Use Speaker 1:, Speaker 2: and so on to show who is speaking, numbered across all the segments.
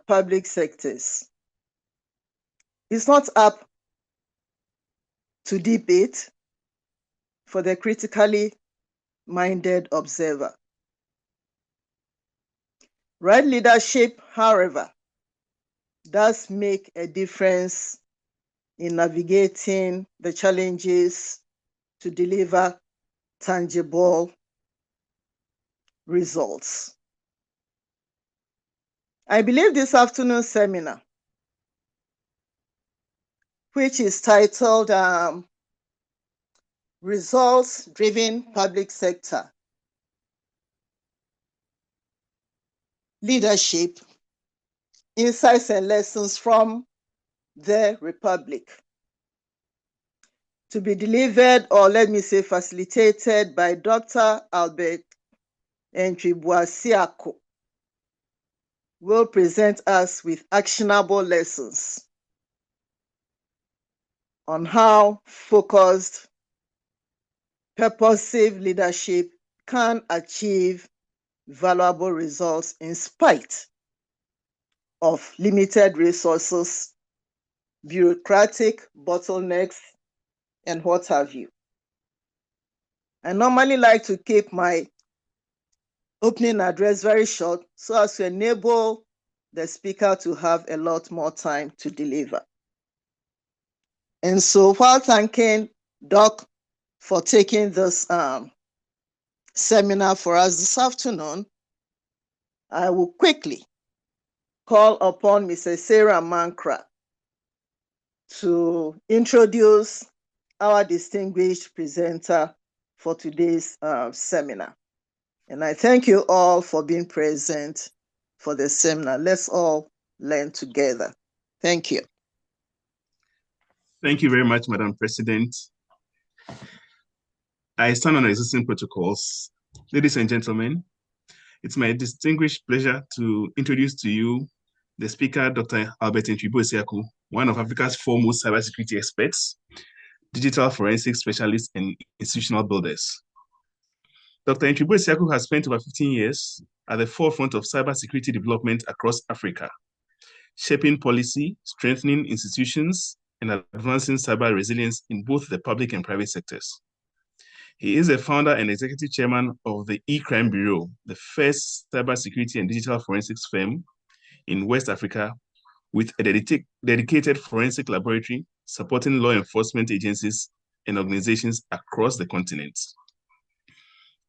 Speaker 1: public sectors. It's not up to debate for the critically minded observer. Right leadership, however, does make a difference in navigating the challenges to deliver tangible results. I believe this afternoon's seminar, which is titled Results-Driven Public Sector Leadership, Insights and Lessons from the Republic, to be delivered, or let me say facilitated, by Dr. Antwi-Boasiako, will present us with actionable lessons on how focused, purposive leadership can achieve valuable results in spite of limited resources, bureaucratic bottlenecks, and what have you. I normally like to keep my opening address very short so as to enable the speaker to have a lot more time to deliver. And so while thanking Doc for taking this seminar for us this afternoon, I will quickly call upon Mrs. Sarah Mankra to introduce our distinguished presenter for today's seminar. And I thank you all for being present for the seminar. Let's all learn together. Thank you.
Speaker 2: Thank you very much, Madam President. I stand on existing protocols. Ladies and gentlemen, it's my distinguished pleasure to introduce to you the speaker, Dr. Antwi-Boasiako, one of Africa's foremost cybersecurity experts, digital forensics specialists, and institutional builders. Dr. Antwi-Boasiako has spent over 15 years at the forefront of cybersecurity development across Africa, shaping policy, strengthening institutions, and advancing cyber resilience in both the public and private sectors. He is a founder and executive chairman of the E-Crime Bureau, the first cybersecurity and digital forensics firm in West Africa, with a dedicated forensic laboratory supporting law enforcement agencies and organizations across the continent.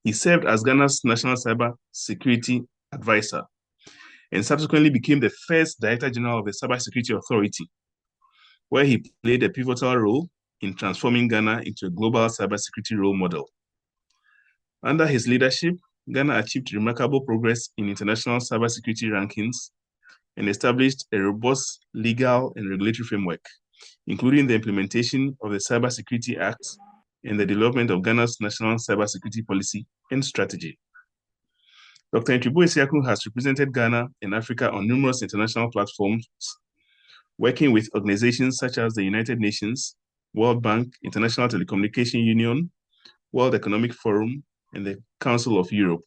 Speaker 2: He served as Ghana's National Cyber Security Advisor and subsequently became the first Director General of the Cybersecurity Authority, where he played a pivotal role in transforming Ghana into a global cybersecurity role model. Under his leadership, Ghana achieved remarkable progress in international cybersecurity rankings and established a robust legal and regulatory framework, including the implementation of the Cybersecurity Act and the development of Ghana's national cybersecurity policy and strategy. Dr. Antwi-Boasiako has represented Ghana and Africa on numerous international platforms, working with organizations such as the United Nations, World Bank, International Telecommunication Union, World Economic Forum, and the Council of Europe.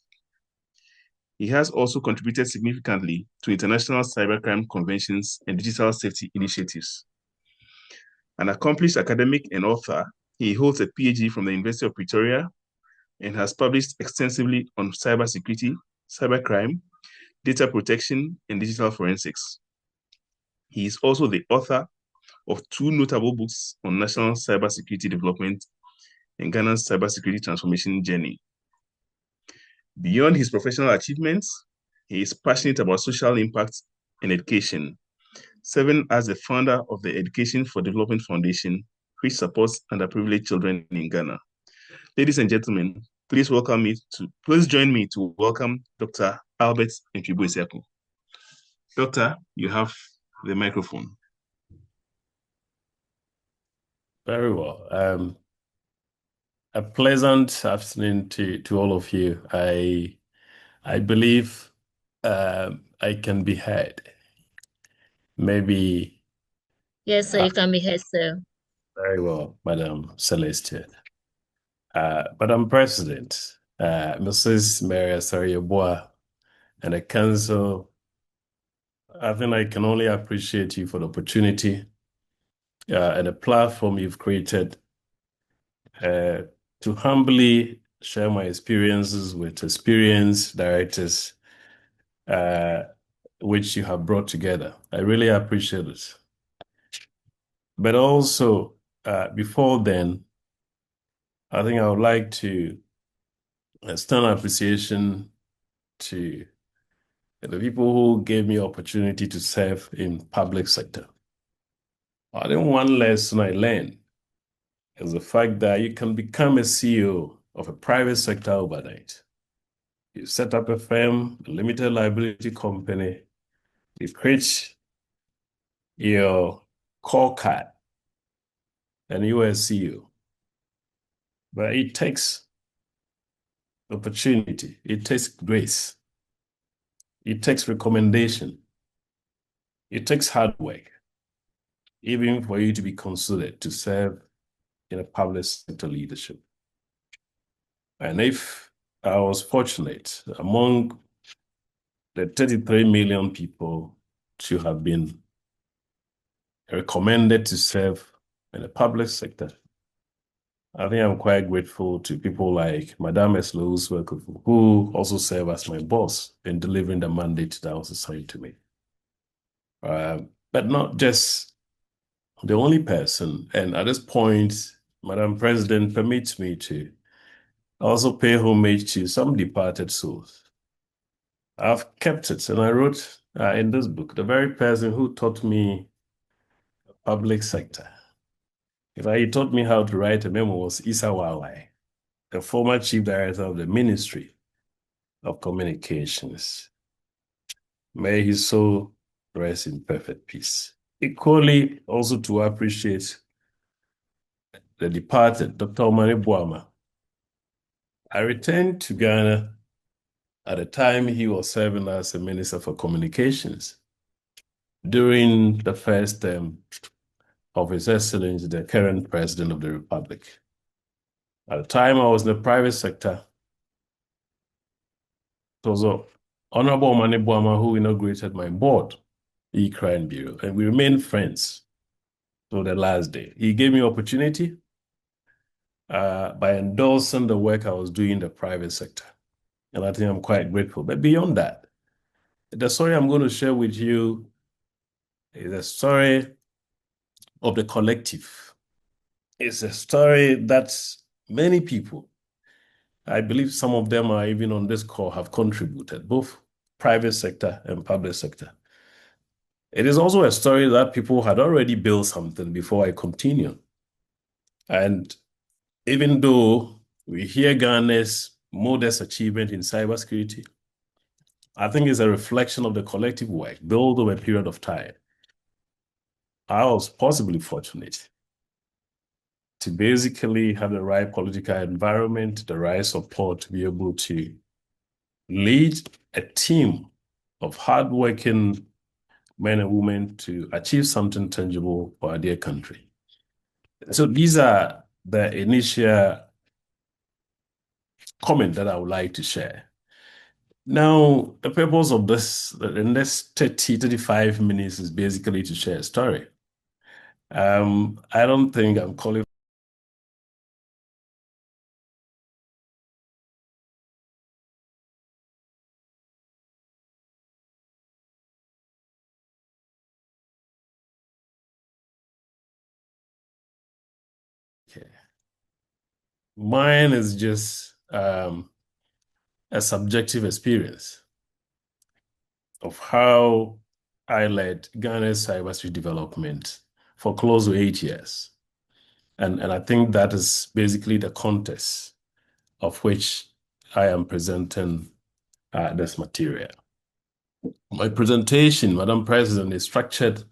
Speaker 2: He has also contributed significantly to international cybercrime conventions and digital safety initiatives. An accomplished academic and author, he holds a PhD from the University of Pretoria and has published extensively on cybersecurity, cybercrime, data protection, and digital forensics. He is also the author of 2 notable books on national cybersecurity development and Ghana's cybersecurity transformation journey. Beyond his professional achievements, he is passionate about social impact and education, serving as the founder of the Education for Development Foundation, which supports underprivileged children in Ghana. Ladies and gentlemen, please join me to welcome Dr. Albert Antwi-Boasiako. Doctor, you have the microphone.
Speaker 3: Very well. A pleasant afternoon to all of you. I believe I can be heard. Maybe.
Speaker 4: Yes, sir, you can be heard, sir.
Speaker 3: Very well, Madam Celestia. Madam President, Mrs. Mary Asari-Yeboah, and the Council I think I can only appreciate you for the opportunity and the platform you've created to humbly share my experiences with experienced directors, which you have brought together. I really appreciate it. But also, before then, I think I would like to extend appreciation to the people who gave me opportunity to serve in public sector. I think one lesson I learned is the fact that you can become a CEO of a private sector overnight. You set up a firm, a limited liability company, you create your core card, and you are a CEO. But it takes opportunity, it takes grace, it takes recommendation, it takes hard work, even for you to be considered to serve in a public sector leadership. And if I was fortunate among the 33 million people to have been recommended to serve in the public sector, I think I'm quite grateful to people like Madame Antwi-Boasiako, who also serve as my boss in delivering the mandate that was assigned to me. But not just the only person. And at this point, Madam President permits me to also pay homage to some departed souls. I've kept it, and I wrote in this book, the very person who taught me public sector. He taught me how to write a memo was Issa Wawai, the former chief director of the Ministry of Communications. May his soul rest in perfect peace. Equally, also to appreciate the departed Dr. Omani Boama. I returned to Ghana at the time he was serving as a Minister for Communications during the first term of His Excellency, the current President of the Republic. At the time I was in the private sector, it was Honorable Omani Boama who inaugurated my board, E-Crime Bureau, and we remained friends till the last day. He gave me opportunity by endorsing the work I was doing in the private sector. And I think I'm quite grateful. But beyond that, the story I'm going to share with you is a story of the collective. It's a story that many people, I believe some of them are even on this call, have contributed, both private sector and public sector. It is also a story that people had already built something before I continue. And even though we hear Ghana's modest achievement in cybersecurity, I think it's a reflection of the collective work built over a period of time. I was possibly fortunate to basically have the right political environment, the right support to be able to lead a team of hardworking men and women to achieve something tangible for our dear country. So these are the initial comments that I would like to share. Now, the purpose of this, the next 30, 35 minutes is basically to share a story. I don't think I'm calling. Okay. Mine is just a subjective experience of how I led Ghana's cybersecurity development for close to 8 years. And I think that is basically the context of which I am presenting this material. My presentation, Madam President, is structured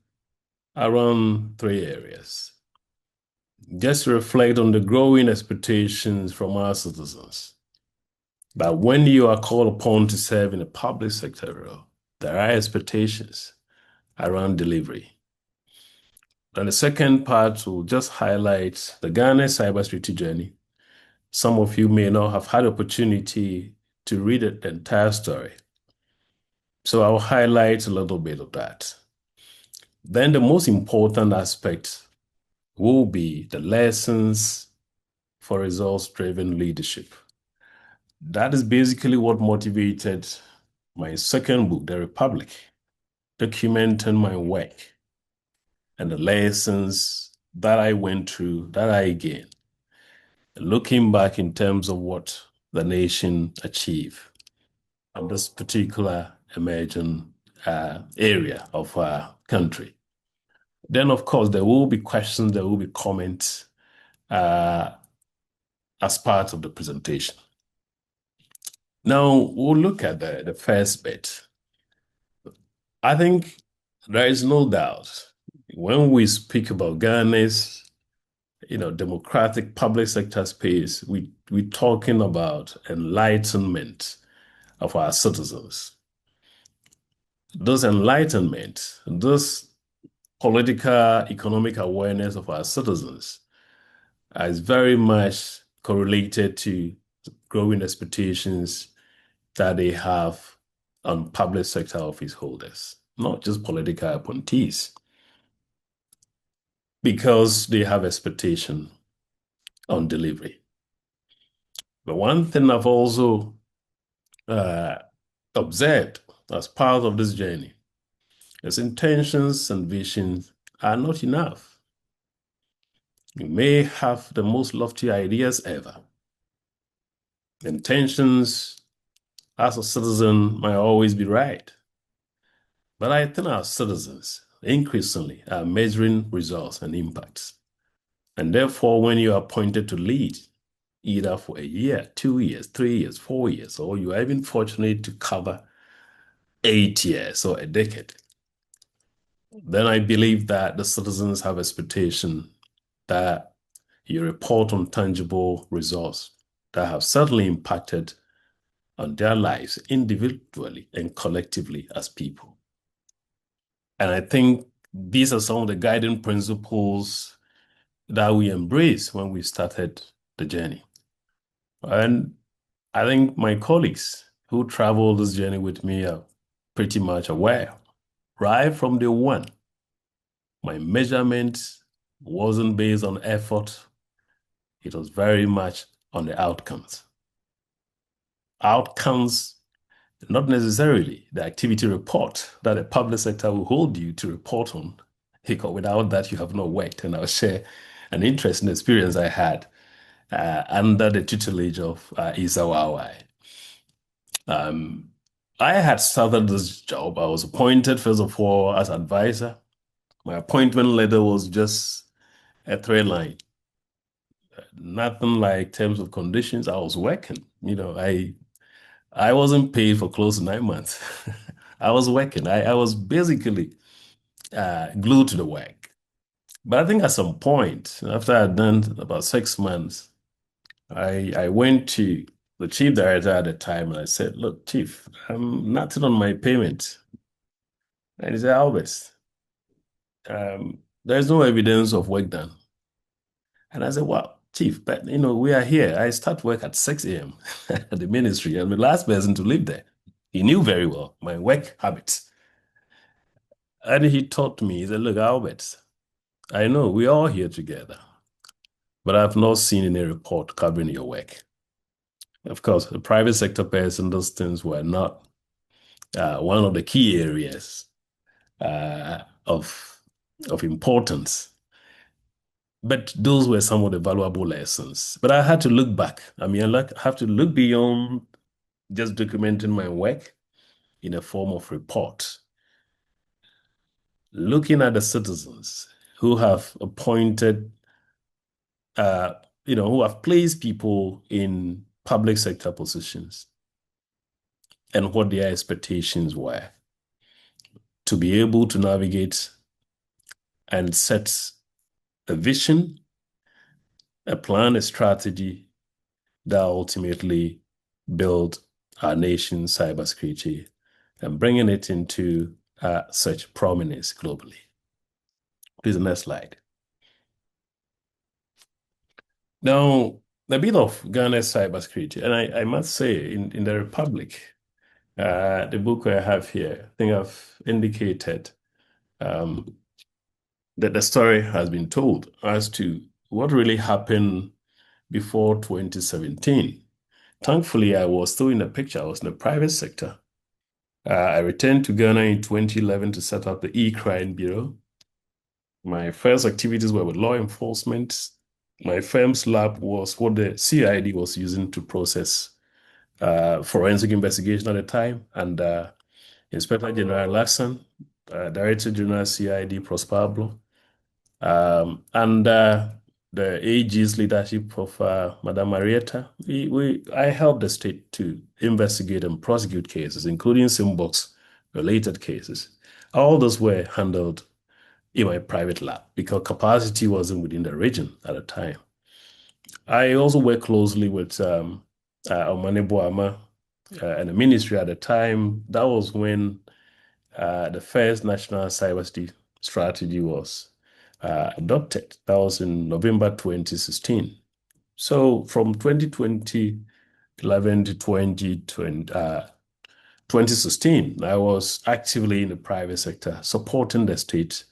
Speaker 3: around 3 areas. Just reflect on the growing expectations from our citizens that when you are called upon to serve in a public sector role, there are expectations around delivery. And the second part will just highlight the Ghana cybersecurity journey. Some of you may not have had opportunity to read the entire story. So I'll highlight a little bit of that. Then the most important aspect will be the lessons for results-driven leadership. That is basically what motivated my second book, The Republic, documenting my work and the lessons that I went through, that I gained, looking back in terms of what the nation achieved on this particular emerging area of our country. Then, of course, there will be questions, there will be comments as part of the presentation. Now, we'll look at the first bit. I think there is no doubt when we speak about Ghana's democratic public sector space, we're talking about enlightenment of our citizens. This enlightenment, this political, economic awareness of our citizens is very much correlated to growing expectations that they have on public sector office holders, not just political appointees, because they have expectation on delivery. But one thing I've also observed as part of this journey is intentions and visions are not enough. You may have the most lofty ideas ever. Intentions as a citizen might always be right. But I think our citizens increasingly are measuring results and impacts. And therefore, when you are appointed to lead, either for a year, 2 years, 3 years, 4 years, or you are even fortunate to cover 8 years or a decade, then I believe that the citizens have expectation that you report on tangible results that have certainly impacted on their lives individually and collectively as people. And I think these are some of the guiding principles that we embraced when we started the journey. And I think my colleagues who traveled this journey with me are pretty much aware. Right from day one, my measurement wasn't based on effort. It was very much on the outcomes. Outcomes, not necessarily the activity report that the public sector will hold you to report on, because without that, you have not worked. And I'll share an interesting experience I had under the tutelage of Isawawai. I had started this job. I was appointed, first of all, as advisor. My appointment letter was just a 3-line. Nothing like terms of conditions. I was working. I wasn't paid for close to 9 months. I was working. I was basically glued to the work. But I think at some point, after I'd done about 6 months, I went to the chief director at the time and I said, "Look, chief, I'm nothing on my payment." And he said, "Albert, there's no evidence of work done." And I said, "Well, chief, but we are here. I start work at 6 a.m. at the ministry. I'm the last person to live there." He knew very well my work habits. And he taught me, he said, "Look, Albert, I know we're all here together, but I've not seen any report covering your work." Of course, the private sector person, those things were not one of the key areas of importance. But those were some of the valuable lessons. But I had to look back. I have to look beyond just documenting my work in a form of report. Looking at the citizens who have appointed, who have placed people in public sector positions and what their expectations were to be able to navigate and set a vision, a plan, a strategy that ultimately build our nation's cybersecurity and bringing it into such prominence globally. Please, the next slide. Now, a bit of Ghana's cybersecurity, and I must say, in the Republic, The book I have here, I think I've indicated that the story has been told as to what really happened before 2017. Thankfully, I was still in the picture. I was in the private sector. I returned to Ghana in 2011 to set up the E-Crime Bureau. My first activities were with law enforcement. My firm's lab was what the CID was using to process forensic investigation at the time, and Inspector General Laxon, Director General CID Pablo, and the AG's leadership of Madame Marietta. I helped the state to investigate and prosecute cases, including Simbox related cases. All those were handled in my private lab because capacity wasn't within the region at the time. I also worked closely with Omane Boama and the ministry at the time. That was when the first national cybersecurity strategy was adopted. That was in November 2016. So from 2011 to 2016, I was actively in the private sector supporting the state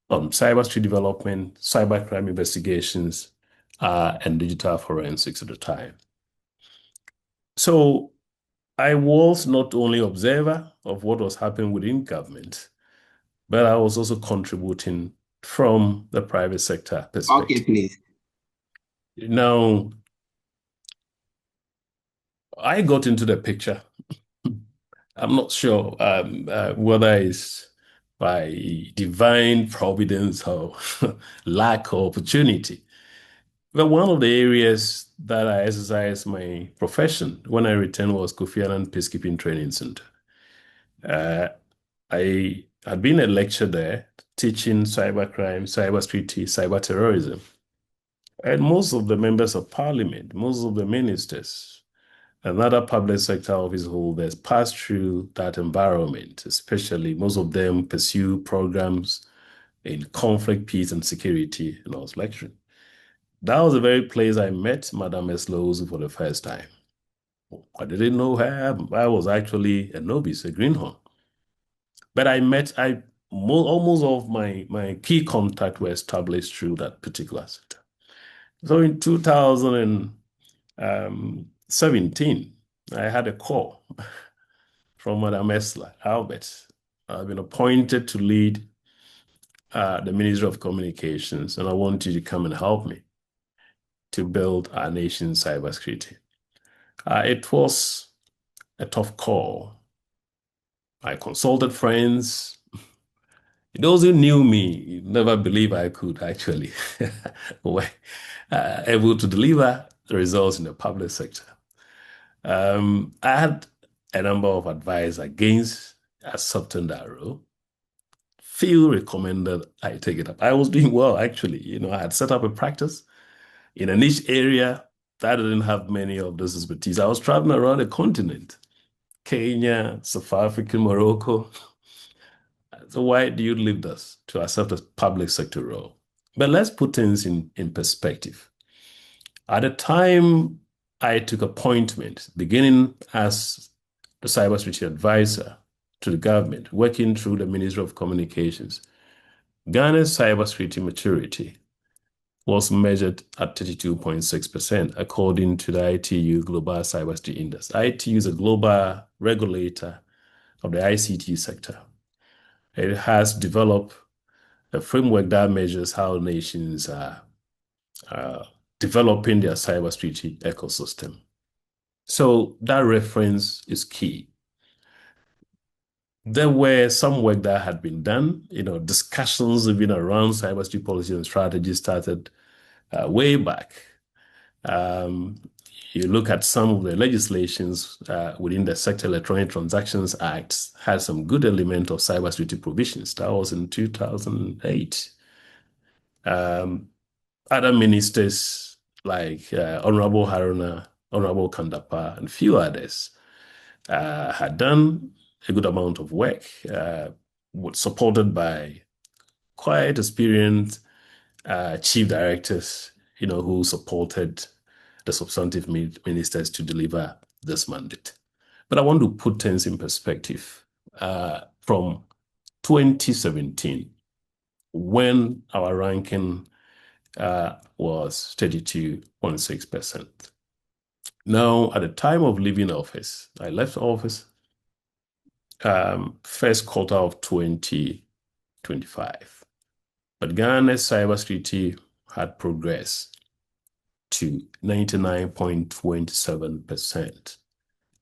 Speaker 3: on cybersecurity development, cybercrime investigations, and digital forensics at the time. So I was not only observer of what was happening within government, but I was also contributing from the private sector perspective.
Speaker 5: Okay, please.
Speaker 3: Now, I got into the picture. I'm not sure whether it's by divine providence or lack of opportunity. But one of the areas that I exercised my profession when I returned was Kofi Annan Peacekeeping Training Center. I had been a lecturer there teaching cybercrime, cybersecurity, cyberterrorism. And most of the members of parliament, most of the ministers, and other public sector office holders pass through that environment, especially most of them pursue programs in conflict, peace, and security, and I was lecturing. That was the very place I met Madame Eslows for the first time. I didn't know her. I was actually a novice, a greenhorn. But almost all of my key contacts were established through that particular sector. So in 2017, I had a call from Madame Esler, Albert. I've been appointed to lead the Ministry of Communications, and I want you to come and help me to build our nation's cybersecurity. It was a tough call. I consulted friends. Those who knew me never believed I could actually able to deliver the results in the public sector. I had a number of advice against accepting that role. Few recommended I take it up. I was doing well, actually. I had set up a practice in a niche area that didn't have many of this expertise. I was traveling around the continent, Kenya, South Africa, Morocco. So why do you leave us to accept a public sector role? But let's put things in perspective. At the time I took appointment, beginning as the cybersecurity advisor to the government, working through the Ministry of Communications, Ghana's cybersecurity maturity was measured at 32.6%, according to the ITU Global Cybersecurity Index. ITU is a global regulator of the ICT sector. It has developed a framework that measures how nations are developing their cybersecurity ecosystem. So that reference is key. There were some work that had been done, discussions even around cybersecurity policy and strategy started way back. You look at some of the legislations within the Sector Electronic Transactions Act had some good element of cybersecurity provisions. That was in 2008. Other ministers like Honorable Haruna, Honorable Kandapa, and a few others had done a good amount of work, supported by quite experienced chief directors, who supported the substantive ministers to deliver this mandate. But I want to put things in perspective. From 2017, when our ranking was 32.6%. Now, at the time of leaving office, I left office first quarter of 2025. But Ghana's cybersecurity had progressed to 99.27%,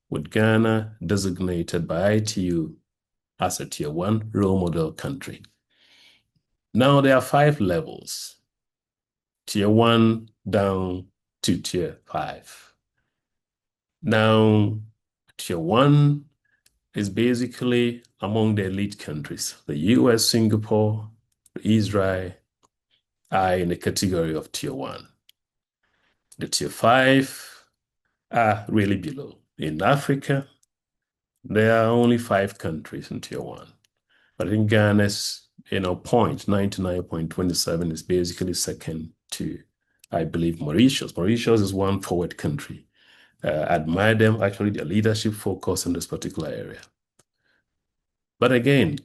Speaker 3: with Ghana designated by ITU as a Tier 1 role model country. Now there are 5 levels, Tier 1 down to Tier 5. Now, Tier 1 is basically among the elite countries. The US, Singapore, Israel are in the category of Tier 1. The Tier 5 are really below. In Africa, there are only 5 countries in Tier 1. But in Ghana's point, 99.27 is basically second to, I believe, Mauritius. Mauritius is one forward country. Admire them, actually, their leadership focus in this particular area. But again,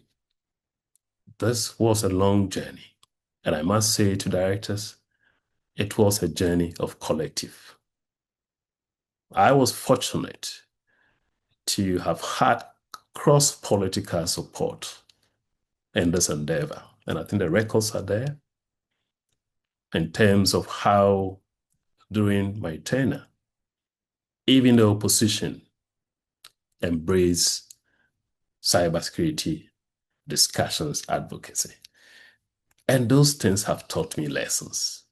Speaker 3: this was a long journey. And I must say to directors, it was a journey of collective. I was fortunate to have had cross-political support in this endeavor. And I think the records are there in terms of how, during my tenure, even the opposition embraced cybersecurity discussions, advocacy. And those things have taught me lessons.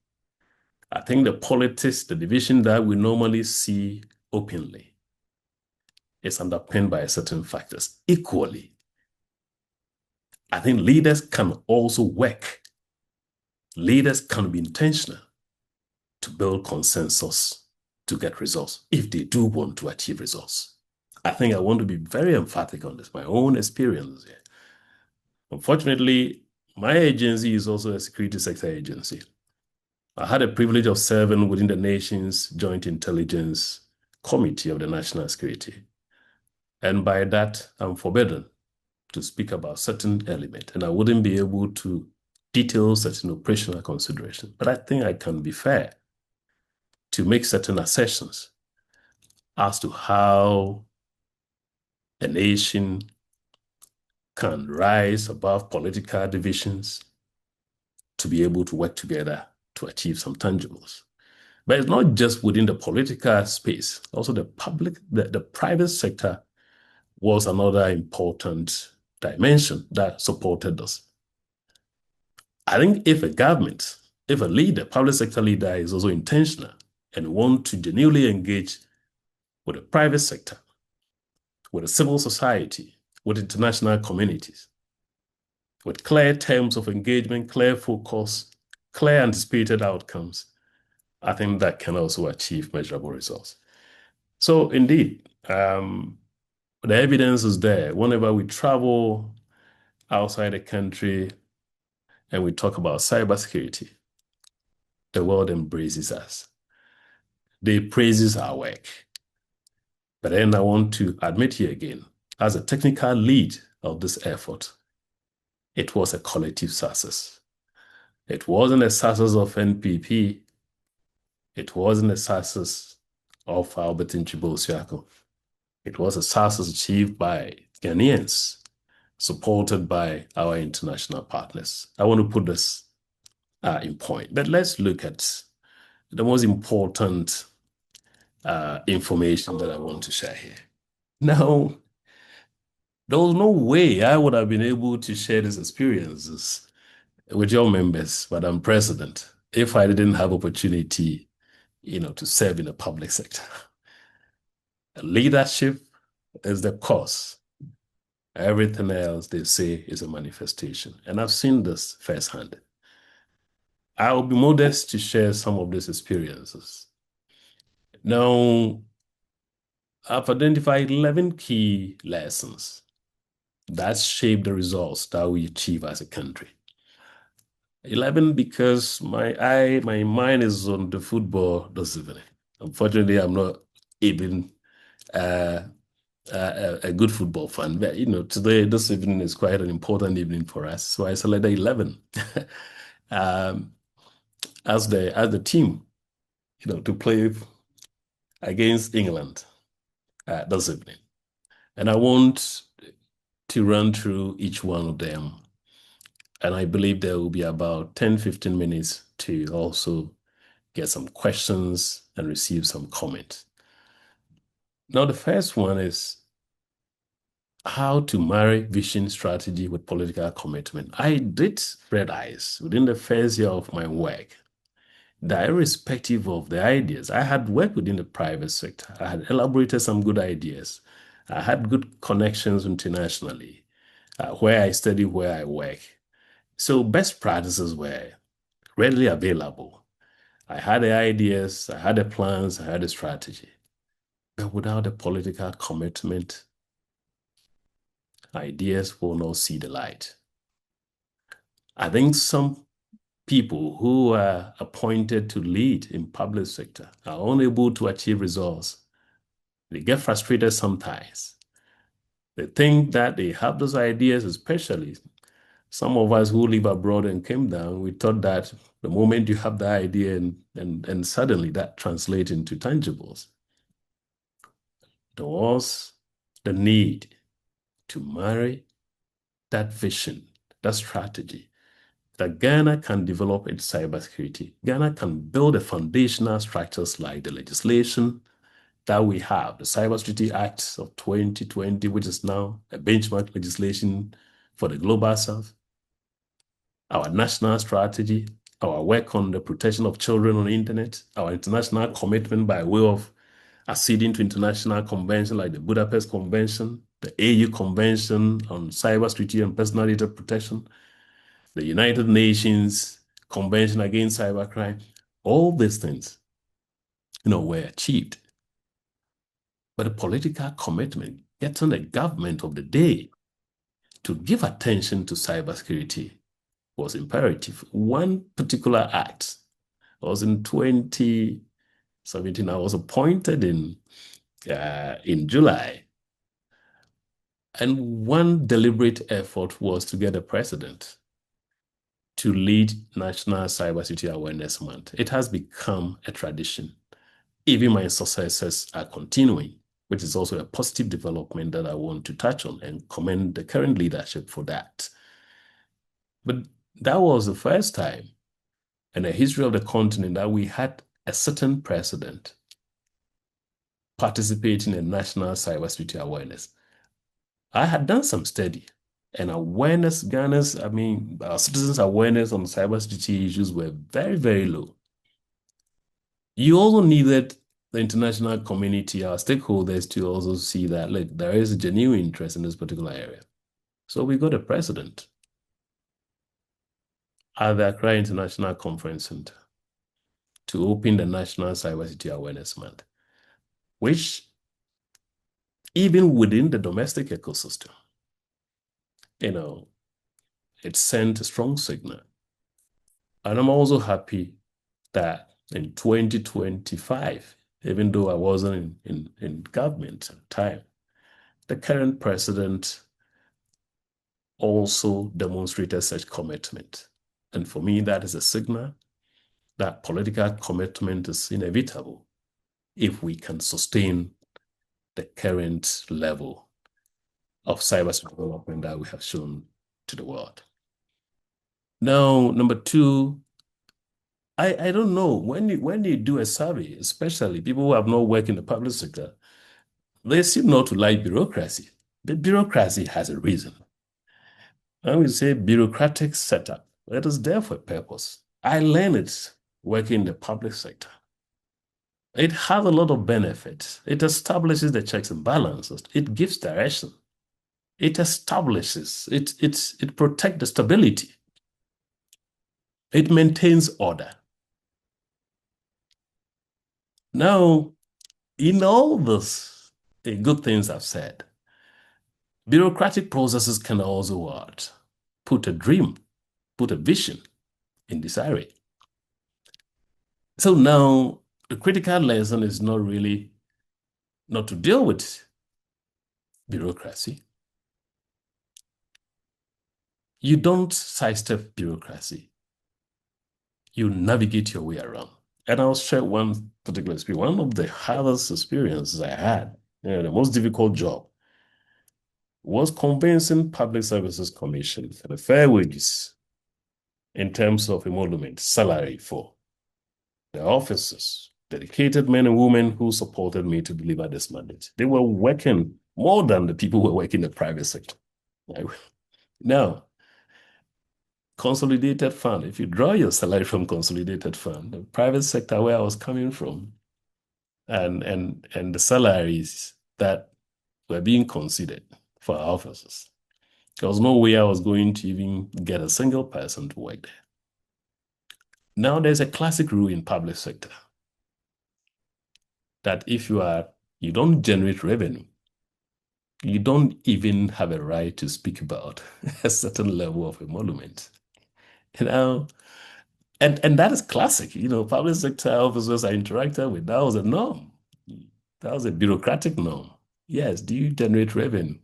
Speaker 3: I think the politics, the division that we normally see openly, is underpinned by certain factors. Equally, I think leaders can also work. Leaders can be intentional to build consensus to get results if they do want to achieve results. I think I want to be very emphatic on this, my own experience here. Unfortunately, my agency is also a security sector agency. I had the privilege of serving within the nation's Joint Intelligence Committee of the National Security. And by that, I'm forbidden to speak about certain element, and I wouldn't be able to detail certain operational considerations. But I think I can be fair to make certain assertions as to how a nation can rise above political divisions to be able to work together to achieve some tangibles. But it's not just within the political space, also the private sector was another important dimension that supported us. I think if a government, if a leader, public sector leader is also intentional and want to genuinely engage with the private sector, with the civil society, with international communities, with clear terms of engagement, clear focus, clear anticipated outcomes, I think that can also achieve measurable results. So indeed, the evidence is there. Whenever we travel outside the country and we talk about cybersecurity, the world embraces us. They praises our work. But then I want to admit here again, as a technical lead of this effort, it was a collective success. It wasn't a success of NPP. It wasn't a success of Antwi-Boasiako. It was a success achieved by Ghanaians, supported by our international partners. I want to put this in point. But let's look at the most important information that I want to share here. Now, there was no way I would have been able to share these experiences with your members, Madam President, if I didn't have opportunity, to serve in the public sector. Leadership is the cause. Everything else they say is a manifestation. And I've seen this firsthand. I'll be modest to share some of these experiences. Now, I've identified 11 key lessons that shape the results that we achieve as a country. 11 because my mind is on the football this evening. Unfortunately, I'm not even a good football fan. But, today, this evening is quite an important evening for us. So I selected 11 as the team, to play against England this evening. And I want to run through each one of them. And I believe there will be about 10, 15 minutes to also get some questions and receive some comments. Now, the first one is how to marry vision strategy with political commitment. I did realize within the first year of my work that irrespective of the ideas, I had worked within the private sector. I had elaborated some good ideas. I had good connections internationally, where I study, where I work. So best practices were readily available. I had the ideas, I had the plans, I had the strategy. But without the political commitment, ideas will not see the light. I think some people who are appointed to lead in public sector are unable to achieve results. They get frustrated sometimes. They think that they have those ideas, especially some of us who live abroad and came down, we thought that the moment you have the idea and suddenly that translates into tangibles. There was the need to marry that vision, that strategy, that Ghana can develop its cybersecurity. Ghana can build the foundational structures like the legislation that we have, the Cybersecurity Act of 2020, which is now a benchmark legislation for the global south, our national strategy, our work on the protection of children on the internet, our international commitment by way of acceding to international conventions like the Budapest Convention, the AU Convention on Cybersecurity and Personal Data Protection, the United Nations Convention Against Cybercrime. All these things, were achieved. But the political commitment, getting the government of the day to give attention to cybersecurity was imperative. One particular act was in 2017. I was appointed in July. And one deliberate effort was to get the president to lead National Cybersecurity Awareness Month. It has become a tradition. Even my successors are continuing, which is also a positive development that I want to touch on and commend the current leadership for that. But that was the first time in the history of the continent that we had a certain president participating in national cybersecurity awareness. I had done some study and awareness, our citizens' awareness on cybersecurity issues were very, very low. You also needed the international community, our stakeholders, to also see that, look, there is a genuine interest in this particular area. So we got a president at the Accra International Conference Center to open the National Cybersecurity Awareness Month, which even within the domestic ecosystem, it sent a strong signal. And I'm also happy that in 2025, even though I wasn't in government at the time, the current president also demonstrated such commitment. And for me, that is a signal that political commitment is inevitable if we can sustain the current level of cybersecurity development that we have shown to the world. Now, number two, I don't know, when you do a survey, especially people who have not worked in the public sector, they seem not to like bureaucracy. The bureaucracy has a reason. I would say bureaucratic setup. It is there for a purpose. I learned it working in the public sector. It has a lot of benefits. It establishes the checks and balances. It gives direction. It establishes, it protects the stability. It maintains order. Now, in all this, the good things I've said, bureaucratic processes can also what? Put a dream, put a vision in disarray. So now the critical lesson is not to deal with bureaucracy. You don't sidestep bureaucracy. You navigate your way around. And I'll share one particular experience. One of the hardest experiences I had, the most difficult job, was convincing Public Services Commission for the fair wages in terms of emolument, salary for the officers, dedicated men and women who supported me to deliver this mandate. They were working more than the people who were working in the private sector. Now, consolidated fund, if you draw your salary from consolidated fund, the private sector where I was coming from, and the salaries that were being considered for our officers, there was no way I was going to even get a single person to work there. Now there's a classic rule in public sector that if you don't generate revenue, you don't even have a right to speak about a certain level of emolument. And that is classic. Public sector officers I interacted with, that was a norm. That was a bureaucratic norm. Yes, do you generate revenue?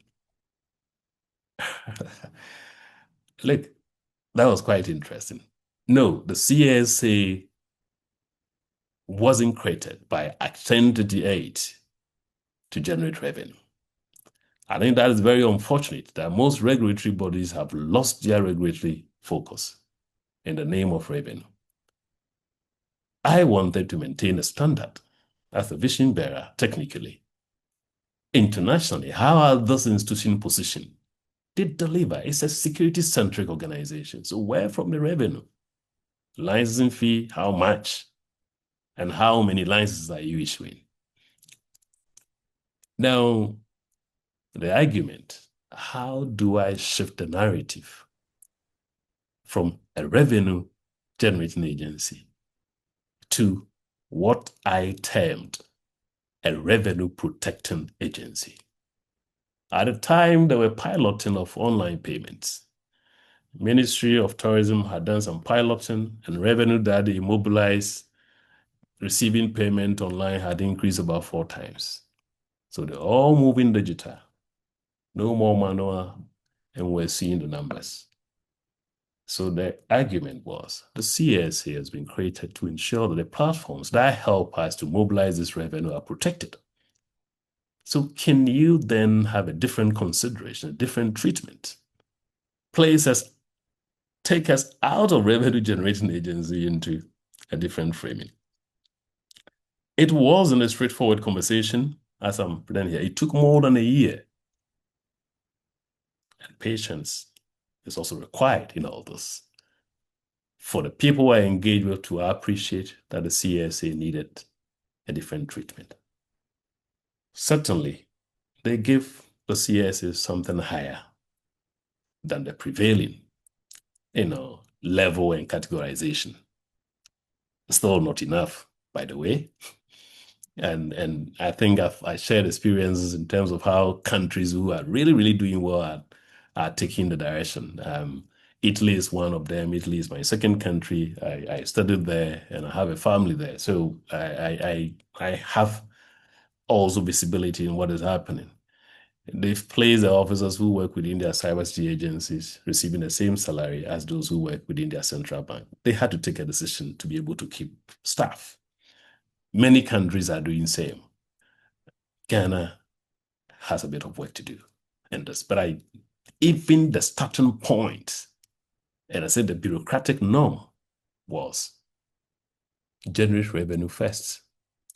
Speaker 3: Look, that was quite interesting. No, the CSA wasn't created by Act 1038 to generate revenue. I think that is very unfortunate that most regulatory bodies have lost their regulatory focus in the name of revenue. I wanted to maintain a standard as a vision bearer, technically. Internationally, how are those institutions positioned? They deliver. It's a security-centric organization. So where from the revenue? Licensing fee, how much? And how many licenses are you issuing? Now, the argument, how do I shift the narrative from a revenue-generating agency to what I termed a revenue-protecting agency? At the time, there were piloting of online payments. Ministry of Tourism had done some piloting, and revenue that they mobilized receiving payment online had increased about 4 times. So they're all moving digital. No more manual, and we're seeing the numbers. So the argument was the CSA has been created to ensure that the platforms that help us to mobilize this revenue are protected. So can you then have a different consideration, a different treatment? Take us out of revenue generating agency into a different framing. It wasn't a straightforward conversation as I'm presenting here. It took more than a year. And patience is also required in all this. For the people I engaged with to appreciate that the CSA needed a different treatment. Certainly, they give the CSA something higher than the prevailing, level and categorization. Still not enough, by the way. And I think I shared experiences in terms of how countries who are really, really doing well are taking the direction. Italy is one of them. Italy is my second country. I studied there and I have a family there. So I have also visibility in what is happening. They've placed the officers who work within their cybersecurity agencies receiving the same salary as those who work within their central bank. They had to take a decision to be able to keep staff. Many countries are doing the same. Ghana has a bit of work to do in this, but even the starting point, and I said the bureaucratic norm was generate revenue first,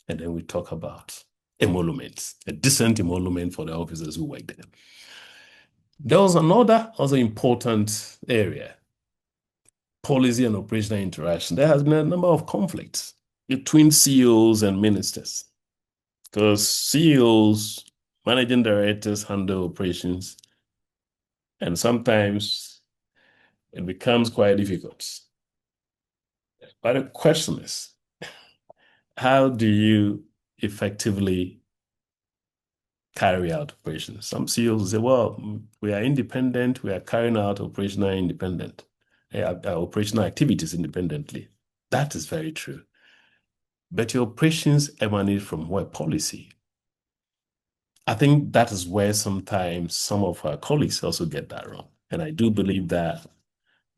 Speaker 3: and then we talk about emoluments, a decent emolument for the officers who work there. There was another also important area, policy and operational interaction. There has been a number of conflicts between CEOs and ministers because CEOs, managing directors handle operations, and sometimes it becomes quite difficult. But the question is, how do you effectively carry out operations? Some CEOs say, well, we are independent, we are carrying out operational activities independently. That is very true. But your operations emanate from what policy? I think that is where sometimes some of our colleagues also get that wrong. And I do believe that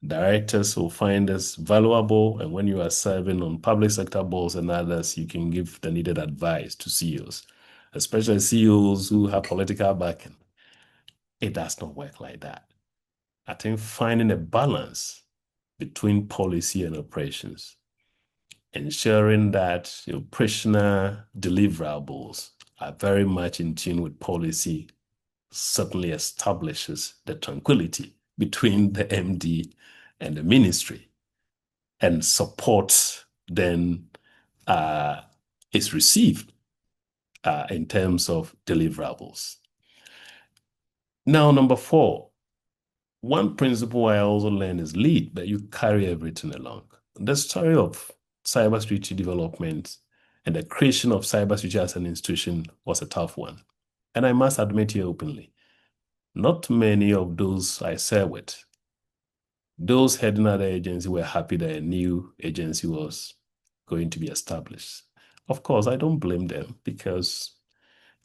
Speaker 3: directors will find this valuable, and when you are serving on public sector boards and others, you can give the needed advice to CEOs, especially CEOs who have political backing. It does not work like that. I think finding a balance between policy and operations, ensuring that your operational deliverables are very much in tune with policy, certainly establishes the tranquility between the MD and the ministry, and support then is received in terms of deliverables. Now, number 4, one principle I also learned is lead, but you carry everything along. The story of cybersecurity development and the creation of cybersecurity as an institution was a tough one. And I must admit here openly, not many of those I served with, those heading other agency, were happy that a new agency was going to be established. Of course, I don't blame them, because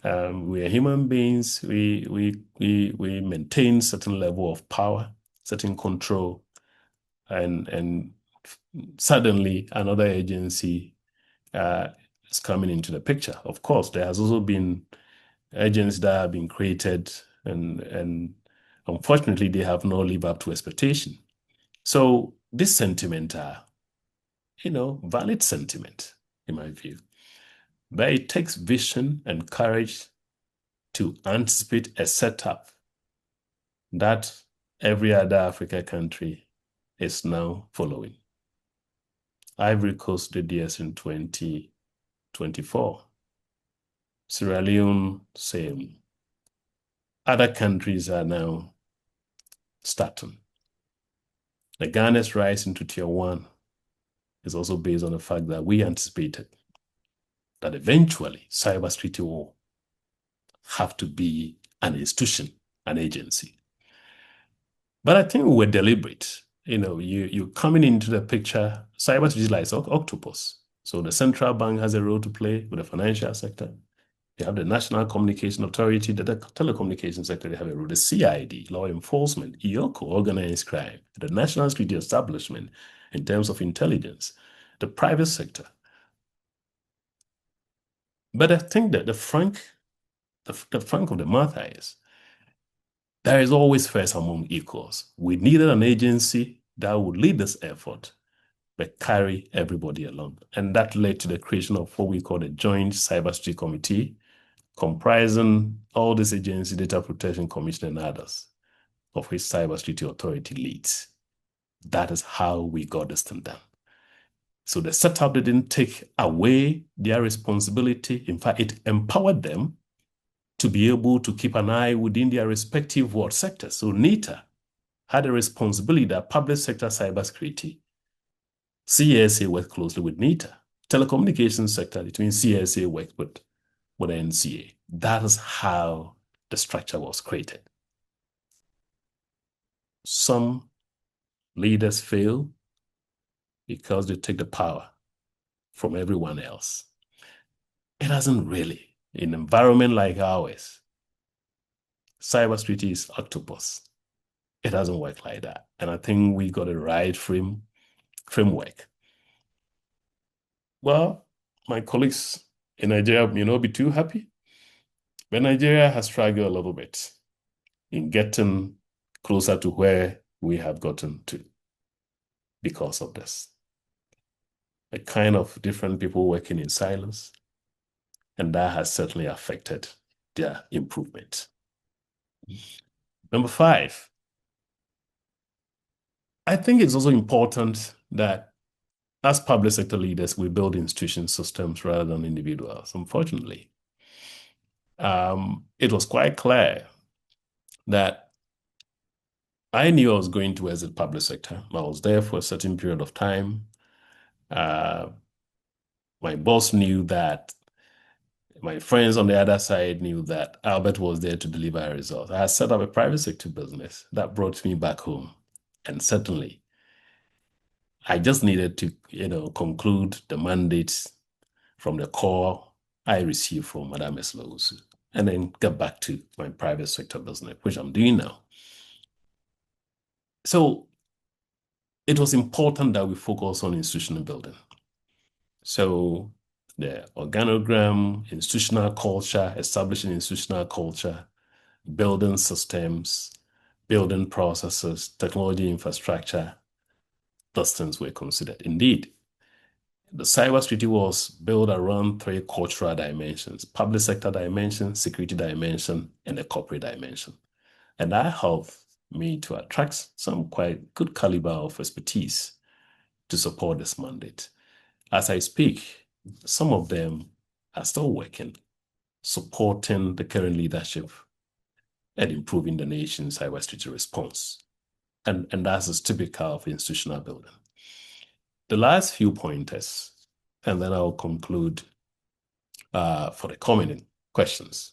Speaker 3: we are human beings. We maintain certain level of power, certain control, and suddenly another agency is coming into the picture. Of course, there has also been agencies that have been created, and unfortunately, they have not lived up to expectation. So this sentiment are, valid sentiment in my view. But it takes vision and courage to anticipate a setup that every other African country is now following. Ivory Coast did this in 2024. Sierra Leone, same. Other countries are now starting. The Ghana's rise into Tier 1 is also based on the fact that we anticipated that eventually cybersecurity will have to be an institution, an agency. But I think we were deliberate. You coming into the picture, cybersecurity is like octopus. So the central bank has a role to play with the financial sector. You have the National Communication Authority, the telecommunications sector, they have a role. The CID, law enforcement, IOCO, organized crime, the National Security Establishment in terms of intelligence, the private sector. But I think that the frank of the matter is, there is always first among equals. We needed an agency that would lead this effort, but carry everybody along. And that led to the creation of what we call the Joint Cybersecurity Committee, comprising all these agencies, Data Protection Commission and others, of which Cybersecurity Authority leads. That is how we got this thing done. So the setup didn't take away their responsibility. In fact, it empowered them to be able to keep an eye within their respective world sectors. So NITA had a responsibility that public sector cybersecurity, CSA worked closely with NITA. Telecommunications sector, between CSA worked with NCA. That is how the structure was created. Some leaders fail because they take the power from everyone else. It doesn't really. In an environment like ours, cybersecurity is octopus. It doesn't work like that. And I think we got the right framework. Well, my colleagues in Nigeria may not be too happy, but Nigeria has struggled a little bit in getting closer to where we have gotten to because of this. A kind of different people working in silence, and that has certainly affected their improvement. Number 5, I think it's also important that as public sector leaders, we build institution systems rather than individuals. Unfortunately, it was quite clear that I knew I was going to exit public sector. I was there for a certain period of time. My boss knew that. My friends on the other side knew that Albert was there to deliver results. I had set up a private sector business that brought me back home. And certainly, I just needed to, conclude the mandates from the core I received from Madame Eslows. and then get back to my private sector business, which I'm doing now. So it was important that we focus on institutional building. So the organogram, institutional culture, establishing institutional culture, building systems, building processes, technology infrastructure, those things were considered. Indeed, the cybersecurity was built around 3 cultural dimensions: public sector dimension, security dimension, and the corporate dimension. And that helped me to attract some quite good caliber of expertise to support this mandate. As I speak, some of them are still working, supporting the current leadership and improving the nation's cybersecurity response. And that's typical of institutional building. The last few pointers, and then I'll conclude for the coming questions.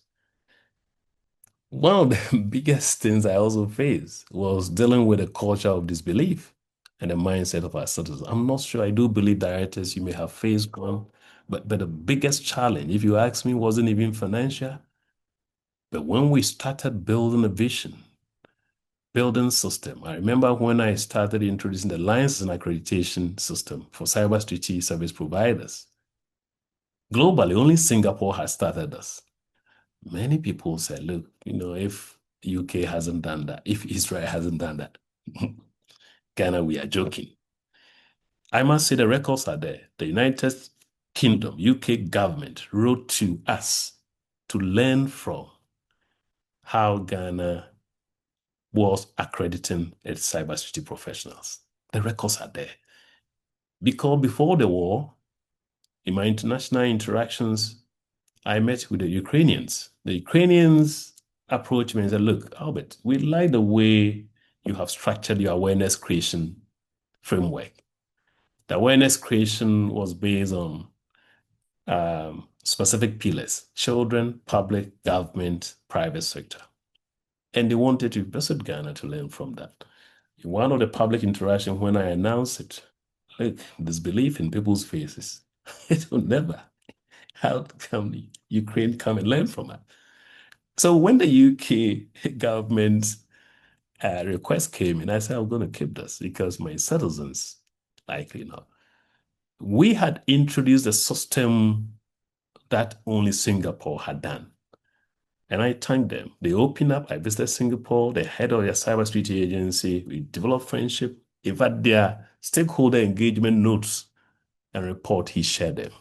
Speaker 3: One of the biggest things I also faced was dealing with a culture of disbelief and the mindset of our citizens. I'm not sure. I do believe, directors, you may have faced one, but the biggest challenge, if you ask me, wasn't even financial. But when we started building a vision, building system, I remember when I started introducing the license and accreditation system for cybersecurity service providers. Globally, only Singapore has started this. Many people said, look, if UK hasn't done that, if Israel hasn't done that, Ghana, we are joking. I must say the records are there. The United Kingdom, UK government wrote to us to learn from how Ghana was accrediting its cybersecurity professionals. The records are there. Because before the war, in my international interactions, I met with the Ukrainians. The Ukrainians approached me and said, look, Albert, we like the way you have structured your awareness creation framework. The awareness creation was based on specific pillars: children, public, government, private sector. And they wanted to visit Ghana to learn from that. In one of the public interactions, when I announced it, look, disbelief in people's faces. It will never. How come Ukraine come and learn from it? So when the UK government request came in, I said, I'm going to keep this because my citizens likely not. We had introduced a system that only Singapore had done. And I thanked them. They opened up. I visited Singapore, the head of their cybersecurity agency. We developed friendship. In fact, their stakeholder engagement notes and report, he shared them.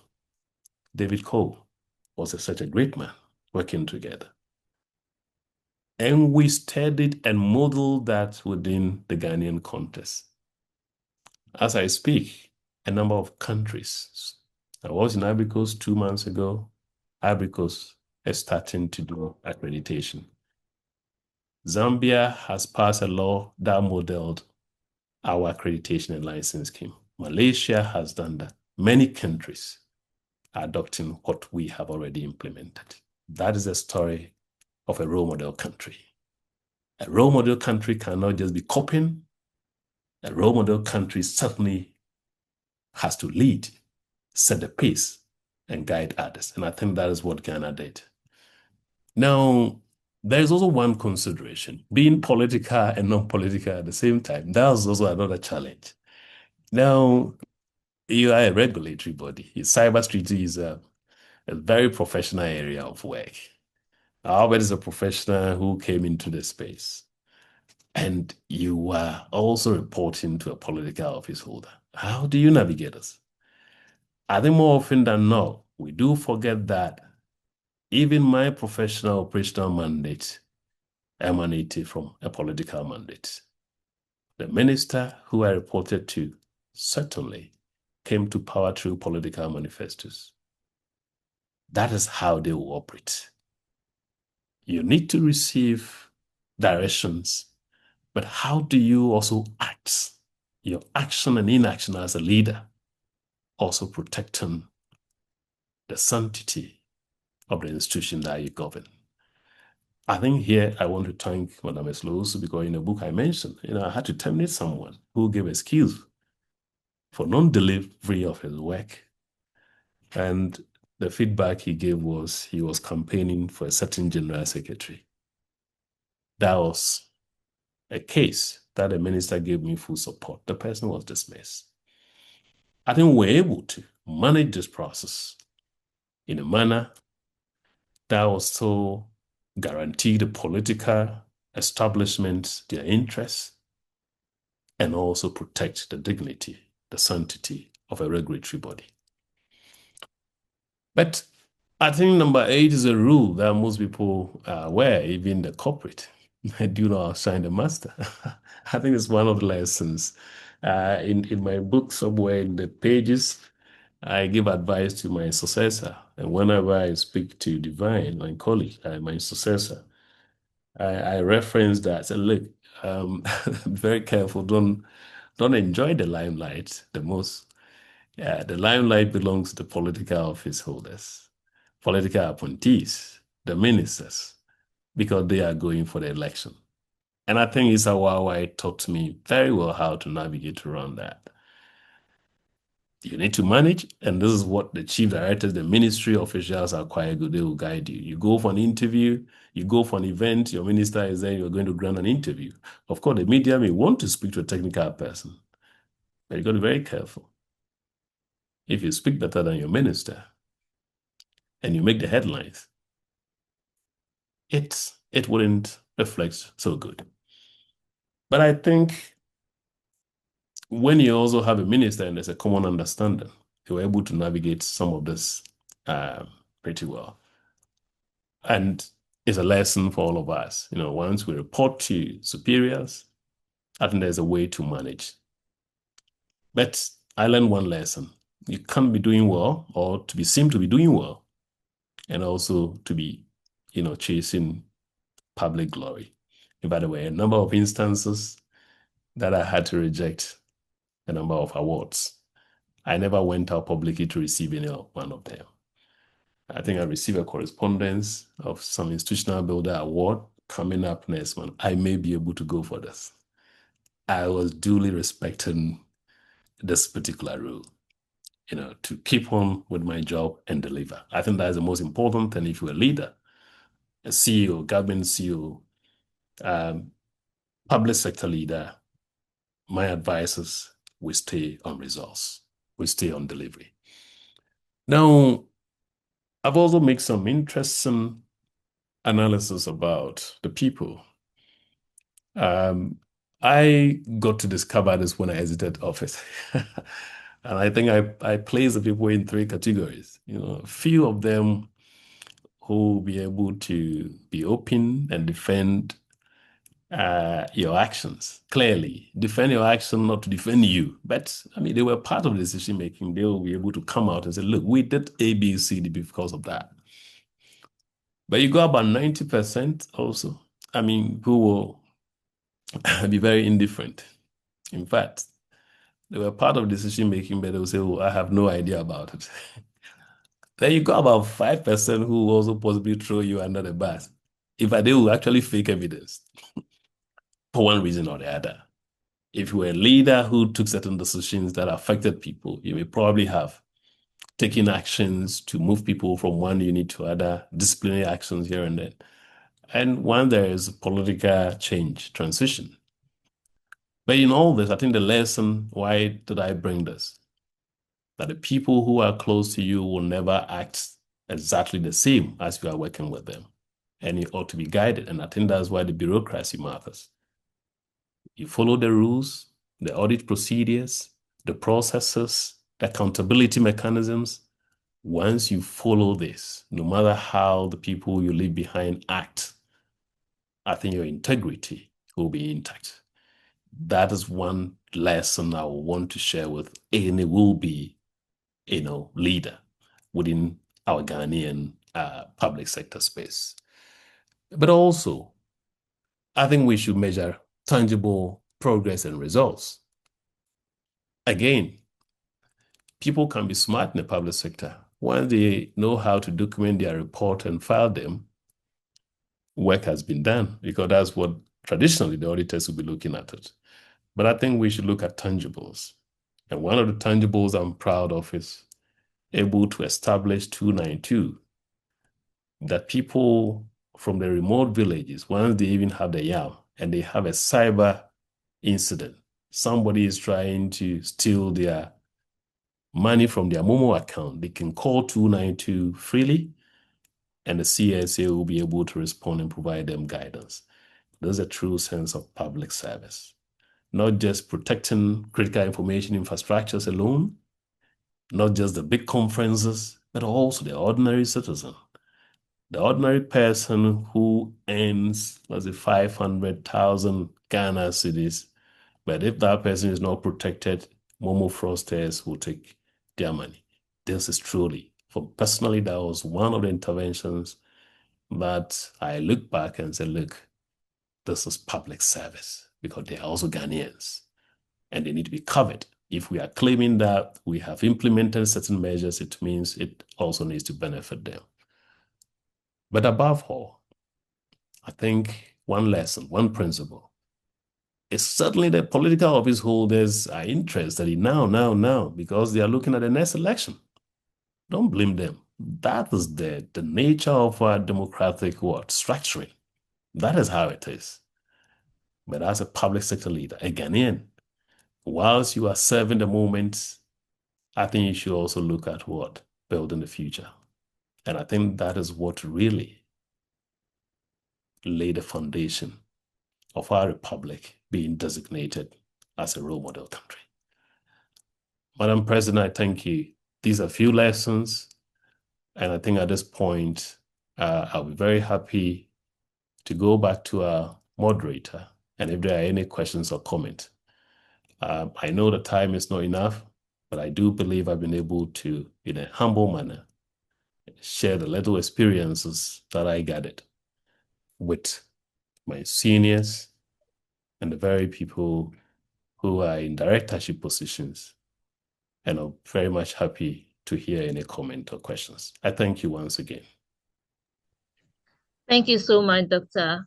Speaker 3: David Cole was such a great man working together. And we studied and modeled that within the Ghanaian context. As I speak, a number of countries. I was in Ivory Coast 2 months ago. Ivory Coast is starting to do accreditation. Zambia has passed a law that modeled our accreditation and license scheme. Malaysia has done that. Many countries are adopting what we have already implemented. That is a story of a role model country. A role model country cannot just be copying. A role model country certainly has to lead, set the pace, and guide others. And I think that is what Ghana did. Now, there is also one consideration. Being political and non-political at the same time, that was also another challenge. Now, you are a regulatory body. Cybersecurity is a very professional area of work. Albert is a professional who came into the space. And you are also reporting to a political office holder. How do you navigate this? I think more often than not, we do forget that even my professional operational mandate emanated from a political mandate. The minister who I reported to certainly came to power through political manifestos. That is how they will operate. You need to receive directions, but how do you also act? Your action and inaction as a leader, also protecting the sanctity of the institution that you govern. I think here I want to thank Madam Eslosu because in the book I mentioned, I had to terminate someone who gave excuse for non-delivery of his work. And the feedback he gave was he was campaigning for a certain general secretary. That was a case that the minister gave me full support. The person was dismissed. I think we're able to manage this process in a manner that will still guarantee the political establishment their interests and also protect the dignity, the sanctity of a regulatory body. But I think number 8 is a rule that most people are aware, even the corporate. Do not outshine the master. I think it's one of the lessons. In my book, somewhere in the pages, I give advice to my successor. And whenever I speak to Divine, my colleague, my successor, I reference that. Say, look, be very careful. Don't enjoy the limelight the most. The limelight belongs to the political office holders, political appointees, the ministers, because they are going for the election. And I think Isawawa taught me very well how to navigate around that. You need to manage, and this is what the chief directors, the ministry officials are quite good. They will guide you. You go for an interview, you go for an event, your minister is there, you're going to grant an interview. Of course, the media may want to speak to a technical person, but you got to be very careful. If you speak better than your minister and you make the headlines, it wouldn't reflect so good. But I think when you also have a minister and there's a common understanding, you're able to navigate some of this pretty well. And it's a lesson for all of us. Once we report to superiors, I think there's a way to manage. But I learned one lesson. You can't be doing well or seem to be doing well and also to be, chasing public glory. And by the way, a number of instances that I had to reject a number of awards. I never went out publicly to receive any one of them. I think I received a correspondence of some institutional builder award coming up next month. I may be able to go for this. I was duly respecting this particular rule, to keep on with my job and deliver. I think that is the most important thing if you're a leader, a CEO, government CEO, public sector leader. My advice is we stay on results. We stay on delivery. Now, I've also made some interesting analysis about the people. I got to discover this when I exited office. And I think I place the people in 3 categories. A few of them who will be able to be open and defend your actions. Clearly, defend your action, not to defend you. But, they were part of the decision making. They will be able to come out and say, look, we did A, B, C, D because of that. But you got about 90% also, who will be very indifferent. In fact, they were part of decision making, but they will say, oh, I have no idea about it. Then you got about 5% who will also possibly throw you under the bus. In fact, they will actually fake evidence for one reason or the other. If you were a leader who took certain decisions that affected people, you may probably have taken actions to move people from one unit to other, disciplinary actions here and there. And when there is political change, transition. But in all this, I think the lesson, why did I bring this? That the people who are close to you will never act exactly the same as you are working with them. And you ought to be guided. And I think that's why the bureaucracy matters. You follow the rules, the audit procedures, the processes, the accountability mechanisms. Once you follow this, no matter how the people you leave behind act, I think your integrity will be intact. That is one lesson I will want to share with any will-be, leader within our Ghanaian public sector space. But also, I think we should measure tangible progress and results. Again, people can be smart in the public sector. Once they know how to document their report and file them, work has been done, because that's what traditionally the auditors will be looking at it. But I think we should look at tangibles. And one of the tangibles I'm proud of is able to establish 292, that people from the remote villages, once they even have the YAM and they have a cyber incident, somebody is trying to steal their money from their Momo account, they can call 292 freely, and the CSA will be able to respond and provide them guidance. There's a true sense of public service, not just protecting critical information infrastructures alone, not just the big conferences, but also the ordinary citizen. The ordinary person who earns, let's say, 500,000 Ghana cedis, but if that person is not protected, Momo fraudsters will take their money. This is truly, for personally, that was one of the interventions that I look back and say, look, this is public service, because they are also Ghanaians and they need to be covered. If we are claiming that we have implemented certain measures, it means it also needs to benefit them. But above all, I think one lesson, one principle is certainly the political office holders are interested in now, because they are looking at the next election. Don't blame them. That is the nature of our democratic structuring. That is how it is. But as a public sector leader, a Ghanaian, whilst you are serving the moment, I think you should also look at building the future. And I think that is what really laid the foundation of our republic being designated as a role model country. Madam President, I thank you. These are a few lessons, and I think at this point, I'll be very happy to go back to our moderator, and if there are any questions or comments. I know the time is not enough, but I do believe I've been able to, in a humble manner, share the little experiences that I gathered with my seniors and the very people who are in directorship positions. And I'm very much happy to hear any comment or questions. I thank you once again.
Speaker 4: Thank you so much, Doctor,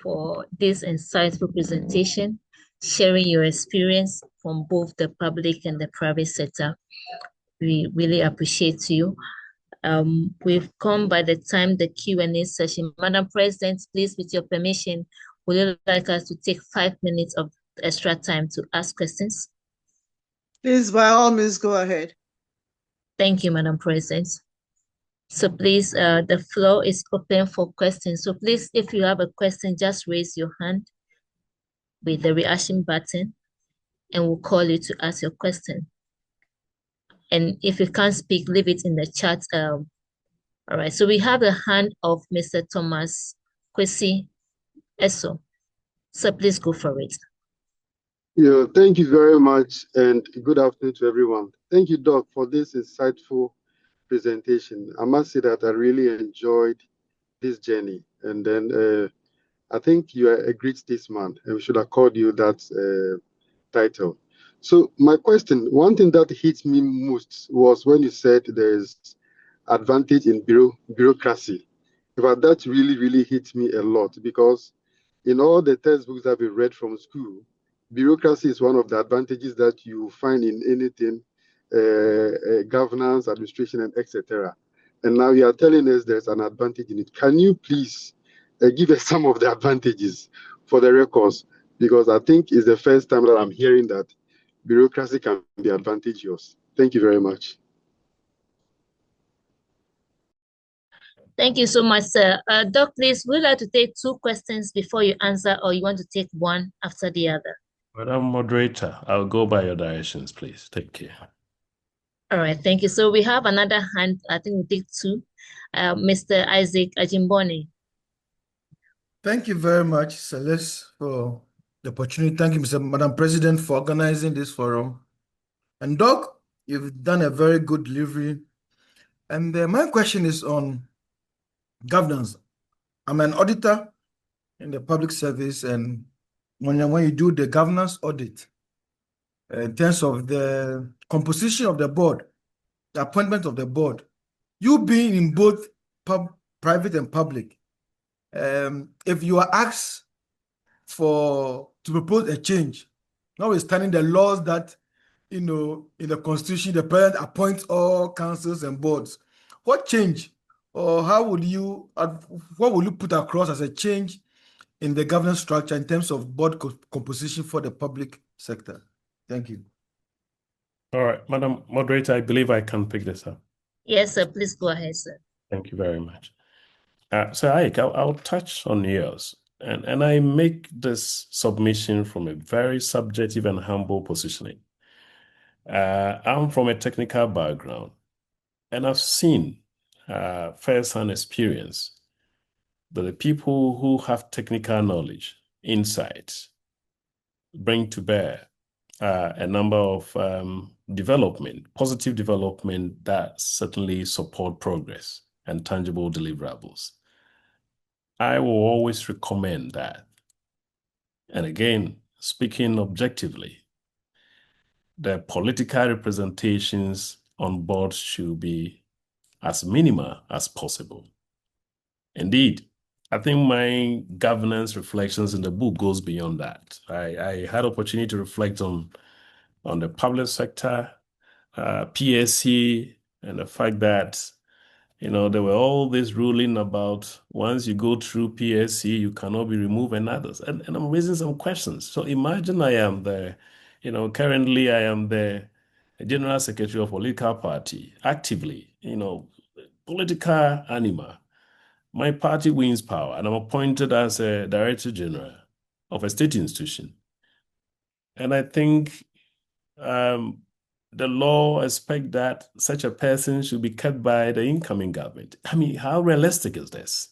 Speaker 4: for this insightful presentation, sharing your experience from both the public and the private sector. We really appreciate you. We've come by the time the Q&A session. Madam President, please, with your permission, would you like us to take 5 minutes of extra time to ask questions?
Speaker 1: Please, by all means, go ahead.
Speaker 4: Thank you, Madam President. So please, the floor is open for questions. So please, if you have a question, just raise your hand with the reaction button, and we'll call you to ask your question. And if you can't speak, leave it in the chat. All right, so we have the hand of Mr. Thomas Kwesi Eso. So please go for it.
Speaker 5: Yeah, thank you very much, and good afternoon to everyone. Thank you, Doc, for this insightful presentation. I must say that I really enjoyed this journey, and then I think you are a great statesman, and we should accord you that title. So my question, one thing that hit me most was when you said there's advantage in bureaucracy. But that really hit me a lot, because in all the textbooks that we read from school, bureaucracy is one of the advantages that you find in anything, governance, administration, and etc. And now you are telling us there's an advantage in it. Can you please give us some of the advantages for the records? Because I think it's the first time that I'm hearing that bureaucracy can be advantageous. Thank you very much.
Speaker 4: Thank you so much, sir. Doc, please, would you like to take 2 questions before you answer, or you want to take one after the other?
Speaker 3: Madam Moderator, I'll go by your directions, please. Take care.
Speaker 4: All right, thank you. So we have another hand. I think we'll take 2. Mr. Isaac Ajimboni.
Speaker 6: Thank you very much, Celeste, for the opportunity. Thank you, Madam President, for organizing this forum. And Doc, you've done a very good delivery. And my question is on governance. I'm an auditor in the public service, and when you do the governance audit, in terms of the composition of the board, the appointment of the board, you being in both private and public, if you are asked to propose a change, notwithstanding the laws that in the constitution, the president appoints all councils and boards. What change, or what would you put across as a change in the governance structure in terms of board composition for the public sector? Thank you.
Speaker 3: All right, Madam Moderator, I believe I can pick this up.
Speaker 4: Yes, sir. Please go ahead, sir.
Speaker 3: Thank you very much. So Ike, I'll touch on yours. And I make this submission from a very subjective and humble positioning. I'm from a technical background, and I've seen first-hand experience that the people who have technical knowledge, insights, bring to bear a number of positive development that certainly support progress and tangible deliverables. I will always recommend that. And again, speaking objectively, the political representations on boards should be as minimal as possible. Indeed, I think my governance reflections in the book goes beyond that. I had opportunity to reflect on the public sector, PSC, and the fact that there were all this ruling about once you go through PSC, you cannot be removed and others. And I'm raising some questions. So imagine I am currently I am the General Secretary of a political party, actively, political animal. My party wins power, and I'm appointed as a Director General of a state institution. And I think the law expects that such a person should be kept by the incoming government. I mean, how realistic is this?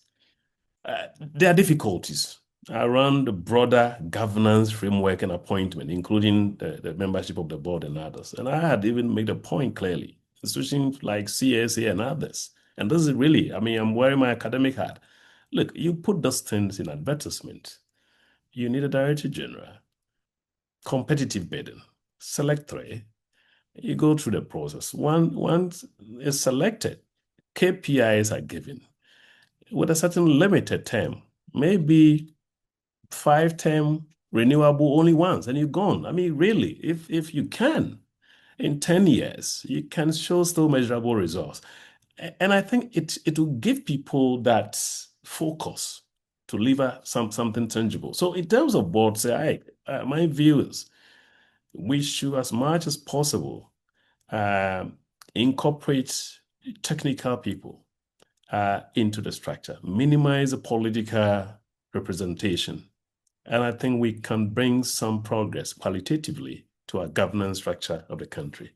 Speaker 3: There are difficulties around the broader governance framework and appointment, including the membership of the board and others. And I had even made a point clearly, institutions like CSA and others. And this is really, I'm wearing my academic hat. Look, you put those things in advertisement. You need a Director General, competitive bidding, select 3. You go through the process. Once is selected, KPIs are given with a certain limited term, maybe 5-term renewable only once, and you're gone. Really, if you can, in 10 years, you can show still measurable results. And I think it will give people that focus to deliver something tangible. So in terms of board, my view is we should, as much as possible, incorporate technical people into the structure, minimize the political representation. And I think we can bring some progress qualitatively to our governance structure of the country.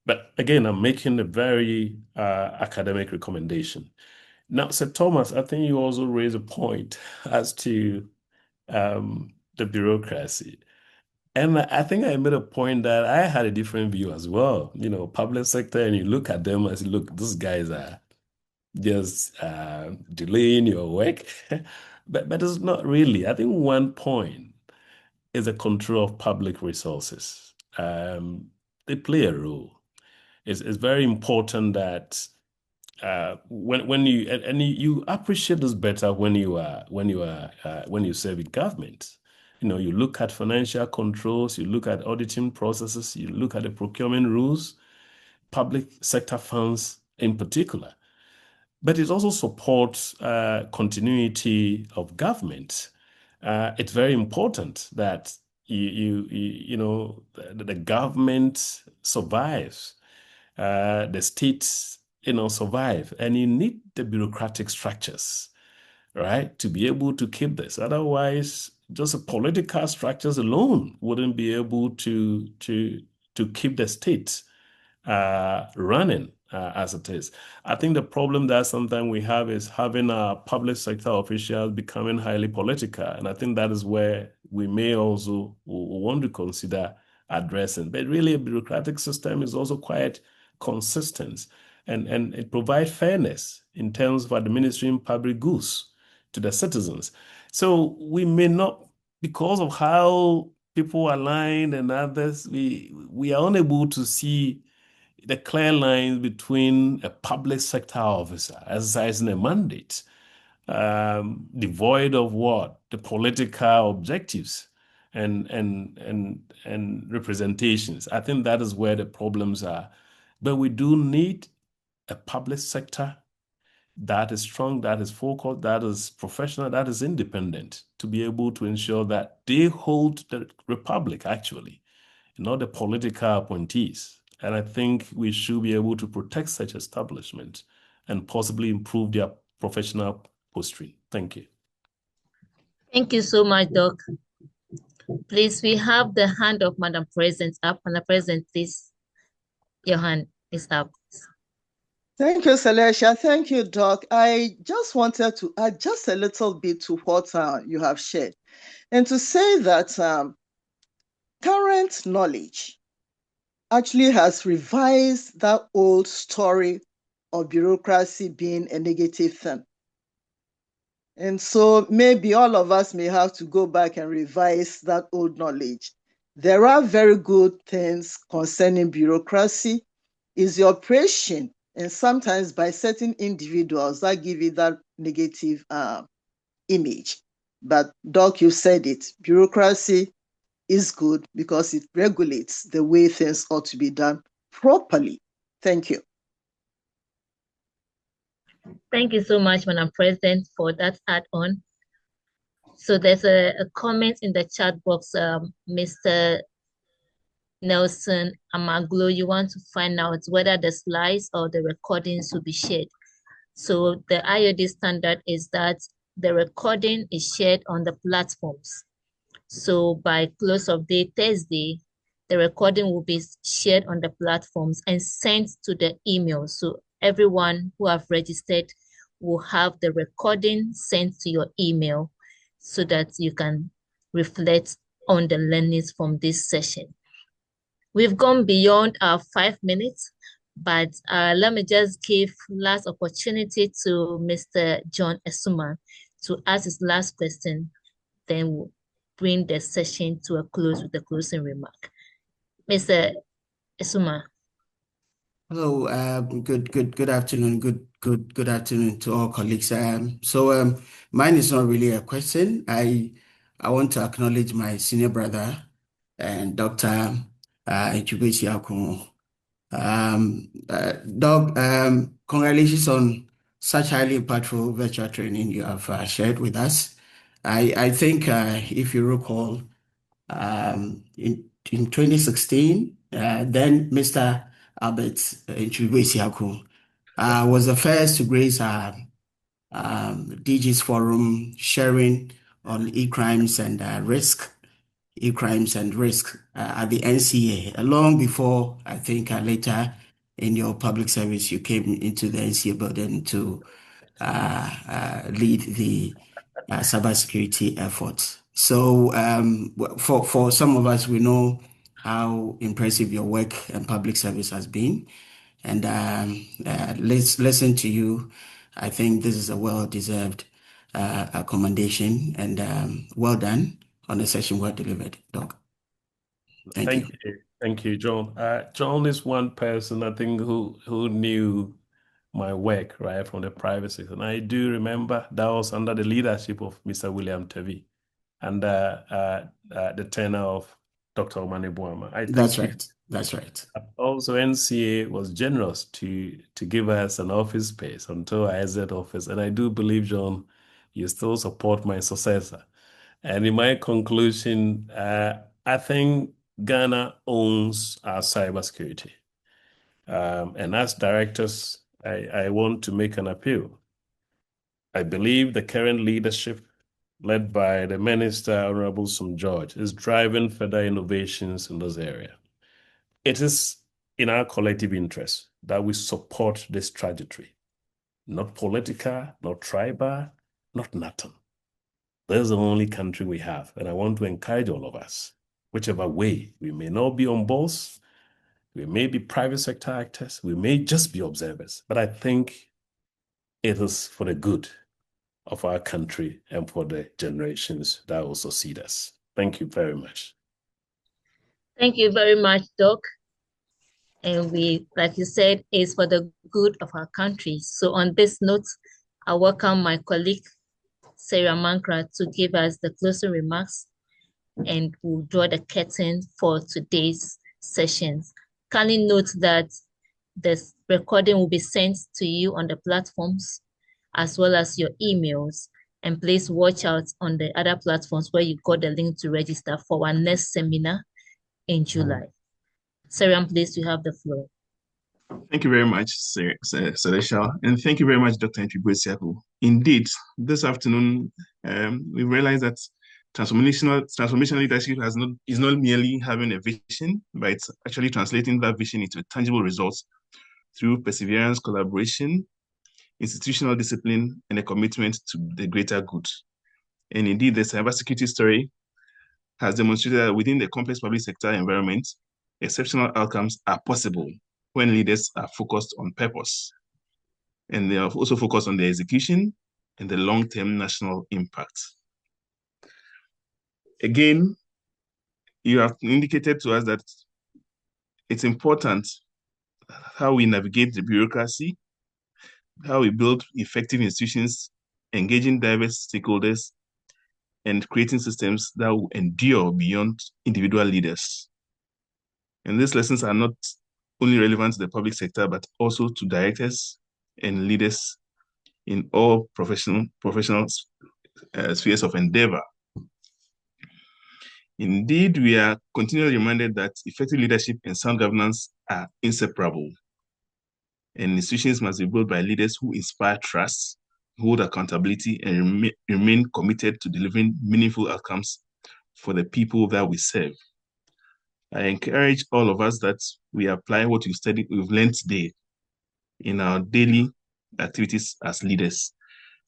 Speaker 3: But again, I'm making a very academic recommendation. Now, Sir Thomas, I think you also raised a point as to the bureaucracy. And I think I made a point that I had a different view as well. Public sector, and you look at them and say, look, these guys are just delaying your work. but it's not really. I think one point is the control of public resources. They play a role. It's very important that when you appreciate this better when you serve in government. You look at financial controls, you look at auditing processes, you look at the procurement rules, public sector funds in particular. But it also supports continuity of government. It's very important that the government survives, the states survive, and you need the bureaucratic structures, right, to be able to keep this. Otherwise, just the political structures alone wouldn't be able to keep the state running as it is. I think the problem that sometimes we have is having our public sector officials becoming highly political, and I think that is where we may also want to consider addressing. But really, a bureaucratic system is also quite consistent, and it provides fairness in terms of administering public goods to the citizens. So we may not, because of how people are aligned and others, we are unable to see the clear lines between a public sector officer exercising a mandate, devoid of the political objectives, and representations. I think that is where the problems are. But we do need a public sector that is strong, that is focused, that is professional, that is independent, to be able to ensure that they hold the republic, actually, not the political appointees. And I think we should be able to protect such establishments and possibly improve their professional posturing. Thank you.
Speaker 4: Thank you so much, Doc. Please, we have the hand of Madam President up. Madam President, please, your hand is up.
Speaker 1: Thank you, Celestia. Thank you, Doc. I just wanted to add just a little bit to what you have shared, and to say that current knowledge actually has revised that old story of bureaucracy being a negative thing. And so maybe all of us may have to go back and revise that old knowledge. There are very good things concerning bureaucracy. Is the operation, and sometimes by certain individuals that give it that negative image. But Doc, you said it, bureaucracy is good because it regulates the way things ought to be done properly. Thank you.
Speaker 4: Thank you so much, Madam President, for that add-on. So there's a comment in the chat box, Mr. Nelson Amaglo, you want to find out whether the slides or the recordings will be shared. So the IoD standard is that the recording is shared on the platforms. So by close of day Thursday, the recording will be shared on the platforms and sent to the email. So everyone who have registered will have the recording sent to your email so that you can reflect on the learnings from this session. We've gone beyond our 5 minutes, but let me just give last opportunity to Mr. John Esuma to ask his last question. Then we'll bring the session to a close with a closing remark. Mr. Esuma.
Speaker 7: Hello, good afternoon, good afternoon to all colleagues. Mine is not really a question. I want to acknowledge my senior brother and Dr. Antwi-Boasiako. Doc, congratulations on such highly impactful virtual training you have shared with us. I think if you recall, in 2016, then Mr. Albert Antwi-Boasiako was the first to grace our DG's forum sharing on e-crimes and risk at the NCA, long before, I think, later in your public service, you came into the NCA building to lead the cybersecurity efforts. So for some of us, we know how impressive your work and public service has been. And let's listen to you. I think this is a well-deserved commendation, and well done on the session well delivered, Doc. Thank you.
Speaker 3: Thank you, John. John is one person I think who knew my work right from the private sector. And I do remember that was under the leadership of Mr. William Tevi and the tenure of Dr. Omane Boama.
Speaker 7: That's right. That's right.
Speaker 3: Also, NCA was generous to give us an office space until I exit office. And I do believe, John, you still support my successor. And in my conclusion, I think Ghana owns our cybersecurity. And as directors, I want to make an appeal. I believe the current leadership, led by the Minister, Honorable St. George, is driving further innovations in this area. It is in our collective interest that we support this trajectory. Not political, not tribal, not nothing. This is the only country we have, and I want to encourage all of us, whichever way, we may not be on boards, we may be private sector actors, we may just be observers, but I think it is for the good of our country and for the generations that will succeed us. Thank you very much.
Speaker 4: Thank you very much, Doc. And we, like you said, is for the good of our country. So on this note, I welcome my colleague, Sarah Mankra, to give us the closing remarks. and we'll draw the curtain for today's sessions. Kindly note that this recording will be sent to you on the platforms as well as your emails. And please watch out on the other platforms where you got the link to register for our next seminar in July. Seriam, please, you have the floor.
Speaker 2: Thank you very much, Celestial, and thank you very much, Dr. Antwi-Boasiako. Indeed, this afternoon, we realized that transformational leadership is not merely having a vision, but it's actually translating that vision into tangible results through perseverance, collaboration, institutional discipline, and a commitment to the greater good. And indeed, the cybersecurity story has demonstrated that within the complex public sector environment, exceptional outcomes are possible when leaders are focused on purpose. And they are also focused on the execution and the long-term national impact. Again, you have indicated to us that it's important how we navigate the bureaucracy, how we build effective institutions, engaging diverse stakeholders, and creating systems that will endure beyond individual leaders. And these lessons are not only relevant to the public sector, but also to directors and leaders in all professional spheres of endeavor. Indeed, we are continually reminded that effective leadership and sound governance are inseparable. And institutions must be built by leaders who inspire trust, hold accountability, and remain committed to delivering meaningful outcomes for the people that we serve. I encourage all of us that we apply what we've learned today in our daily activities as leaders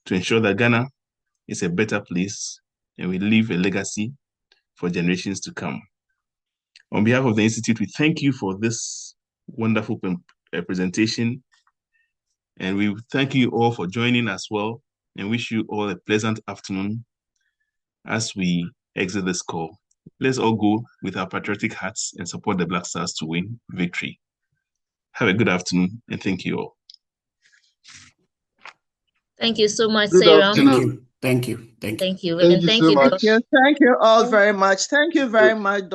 Speaker 2: to ensure that Ghana is a better place and we leave a legacy for generations to come. On behalf of the Institute, we thank you for this wonderful presentation, and we thank you all for joining as well, and wish you all a pleasant afternoon as we exit this call. Let's all go with our patriotic hearts and support the Black Stars to win victory. Have a good afternoon, and thank you all.
Speaker 4: Thank you so much,
Speaker 5: Good
Speaker 4: Seriam.
Speaker 5: afternoon.
Speaker 7: Thank you.
Speaker 4: Thank you.
Speaker 5: Thank
Speaker 4: And
Speaker 5: you
Speaker 4: thank
Speaker 5: so
Speaker 4: you,
Speaker 5: much.
Speaker 4: Doc.
Speaker 1: Thank you all very much. Thank you very much,